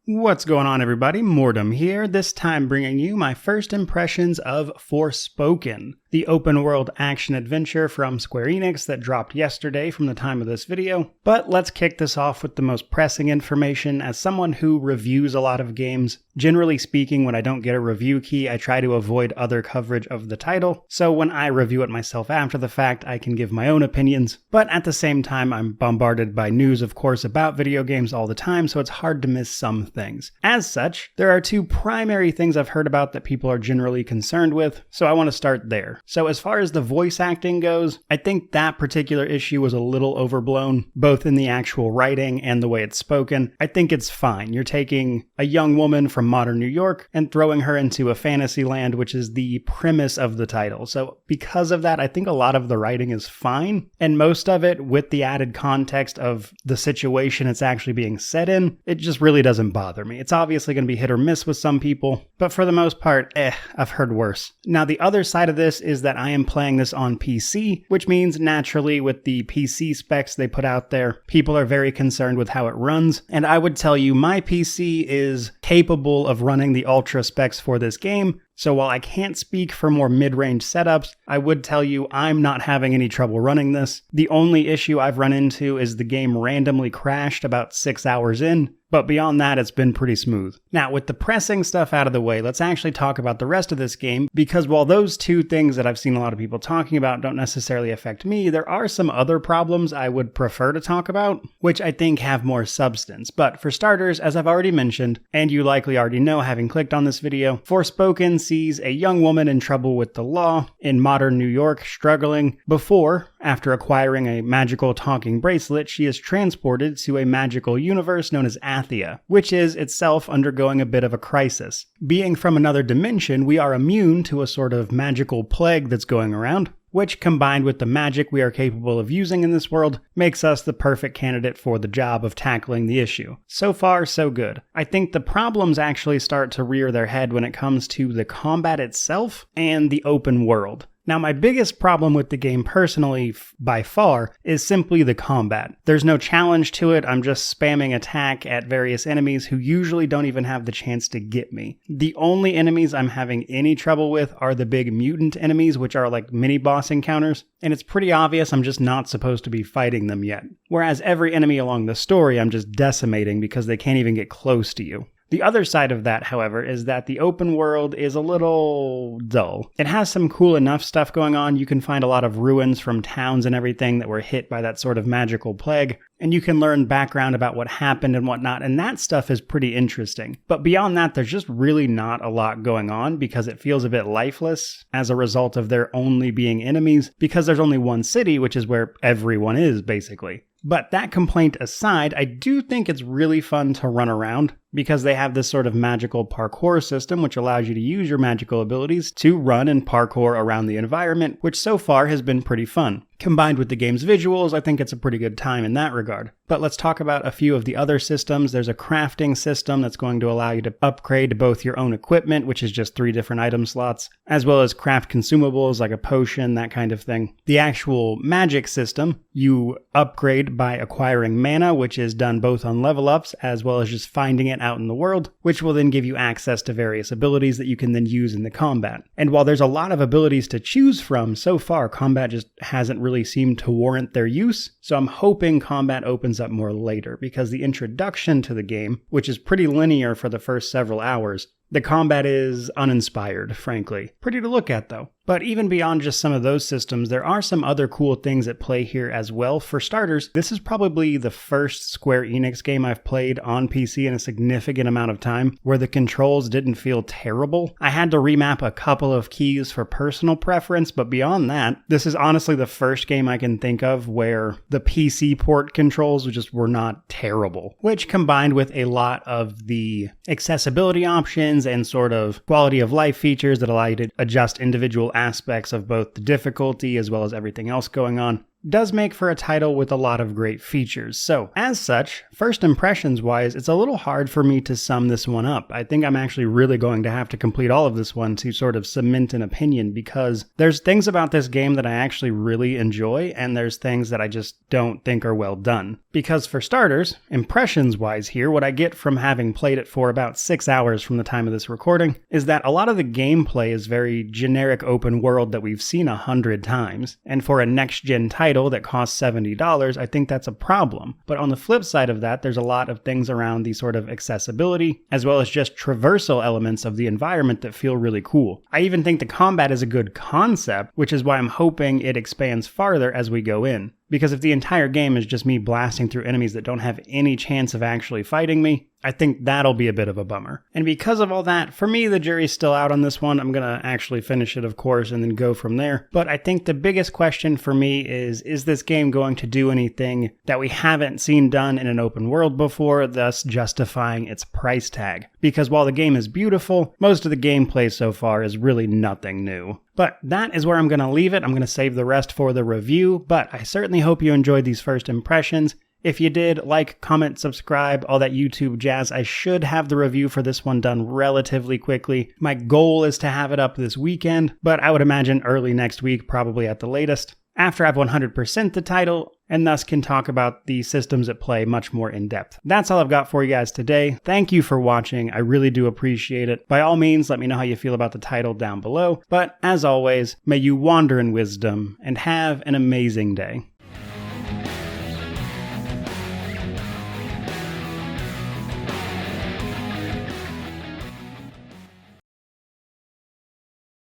What's going on, everybody? Mortem here, this time bringing you my first impressions of Forspoken, the open-world action-adventure from Square Enix that dropped yesterday from the time of this video. But let's kick this off with the most pressing information. As someone who reviews a lot of games, generally speaking, when I don't get a review key, I try to avoid other coverage of the title, so when I review it myself after the fact, I can give my own opinions. But at the same time, I'm bombarded by news, of course, about video games all the time, so it's hard to miss some things. As such, there are two primary things I've heard about that people are generally concerned with, so I want to start there. So as far as the voice acting goes, I think that particular issue was a little overblown, both in the actual writing and the way it's spoken. I think it's fine. You're taking a young woman from modern New York and throwing her into a fantasy land, which is the premise of the title. So because of that, I think a lot of the writing is fine, and most of it, with the added context of the situation it's actually being set in, it just really doesn't bother me. It's obviously going to be hit or miss with some people, but for the most part, I've heard worse. Now, the other side of this is that I am playing this on PC, which means naturally with the PC specs they put out there, people are very concerned with how it runs, and I would tell you my PC is capable of running the ultra specs for this game. So while I can't speak for more mid-range setups, I would tell you I'm not having any trouble running this. The only issue I've run into is the game randomly crashed about 6 hours in, but beyond that, it's been pretty smooth. Now, with the pressing stuff out of the way, let's actually talk about the rest of this game, because while those two things that I've seen a lot of people talking about don't necessarily affect me, there are some other problems I would prefer to talk about, which I think have more substance. But for starters, as I've already mentioned, and you likely already know having clicked on this video, Forspoken sees a young woman in trouble with the law in modern New York struggling before, after acquiring a magical talking bracelet, she is transported to a magical universe known as Athia, which is itself undergoing a bit of a crisis. Being from another dimension, we are immune to a sort of magical plague that's going around, which, combined with the magic we are capable of using in this world, makes us the perfect candidate for the job of tackling the issue. So far, so good. I think the problems actually start to rear their head when it comes to the combat itself and the open world. Now, my biggest problem with the game personally, by far, is simply the combat. There's no challenge to it, I'm just spamming attack at various enemies who usually don't even have the chance to get me. The only enemies I'm having any trouble with are the big mutant enemies, which are like mini-boss encounters, and it's pretty obvious I'm just not supposed to be fighting them yet. Whereas every enemy along the story I'm just decimating because they can't even get close to you. The other side of that, however, is that the open world is a little dull. It has some cool enough stuff going on. You can find a lot of ruins from towns and everything that were hit by that sort of magical plague, and you can learn background about what happened and whatnot, and that stuff is pretty interesting. But beyond that, there's just really not a lot going on because it feels a bit lifeless as a result of there only being enemies, because there's only one city, which is where everyone is, basically. But that complaint aside, I do think it's really fun to run around because they have this sort of magical parkour system which allows you to use your magical abilities to run and parkour around the environment, which so far has been pretty fun. Combined with the game's visuals, I think it's a pretty good time in that regard. But let's talk about a few of the other systems. There's a crafting system that's going to allow you to upgrade both your own equipment, which is just 3 different item slots, as well as craft consumables like a potion, that kind of thing. The actual magic system, you upgrade by acquiring mana, which is done both on level ups as well as just finding it out in the world, which will then give you access to various abilities that you can then use in the combat. And while there's a lot of abilities to choose from, so far combat just hasn't really seemed to warrant their use, so I'm hoping combat opens up more later, because the introduction to the game, which is pretty linear for the first several hours, the combat is uninspired, frankly. Pretty to look at, though. But even beyond just some of those systems, there are some other cool things at play here as well. For starters, this is probably the first Square Enix game I've played on PC in a significant amount of time where the controls didn't feel terrible. I had to remap a couple of keys for personal preference, but beyond that, this is honestly the first game I can think of where the PC port controls just were not terrible, which combined with a lot of the accessibility options and sort of quality of life features that allow you to adjust individual aspects of both the difficulty as well as everything else going on, does make for a title with a lot of great features. So, as such, first impressions wise, it's a little hard for me to sum this one up. I think I'm actually really going to have to complete all of this one to sort of cement an opinion, because there's things about this game that I actually really enjoy, and there's things that I just don't think are well done. Because for starters, impressions wise here, what I get from having played it for about 6 hours from the time of this recording is that a lot of the gameplay is very generic open world that we've seen 100 times. And for a next-gen title that costs $70, I think that's a problem. But on the flip side of that, there's a lot of things around the sort of accessibility, as well as just traversal elements of the environment that feel really cool. I even think the combat is a good concept, which is why I'm hoping it expands farther as we go in. Because if the entire game is just me blasting through enemies that don't have any chance of actually fighting me, I think that'll be a bit of a bummer. And because of all that, for me, the jury's still out on this one. I'm gonna actually finish it, of course, and then go from there. But I think the biggest question for me is this game going to do anything that we haven't seen done in an open world before, thus justifying its price tag? Because while the game is beautiful, most of the gameplay so far is really nothing new. But that is where I'm going to leave it. I'm going to save the rest for the review, but I certainly hope you enjoyed these first impressions. If you did, like, comment, subscribe, all that YouTube jazz. I should have the review for this one done relatively quickly. My goal is to have it up this weekend, but I would imagine early next week, probably at the latest, after I've 100% the title, and thus can talk about the systems at play much more in depth. That's all I've got for you guys today. Thank you for watching. I really do appreciate it. By all means, let me know how you feel about the title down below. But as always, may you wander in wisdom and have an amazing day.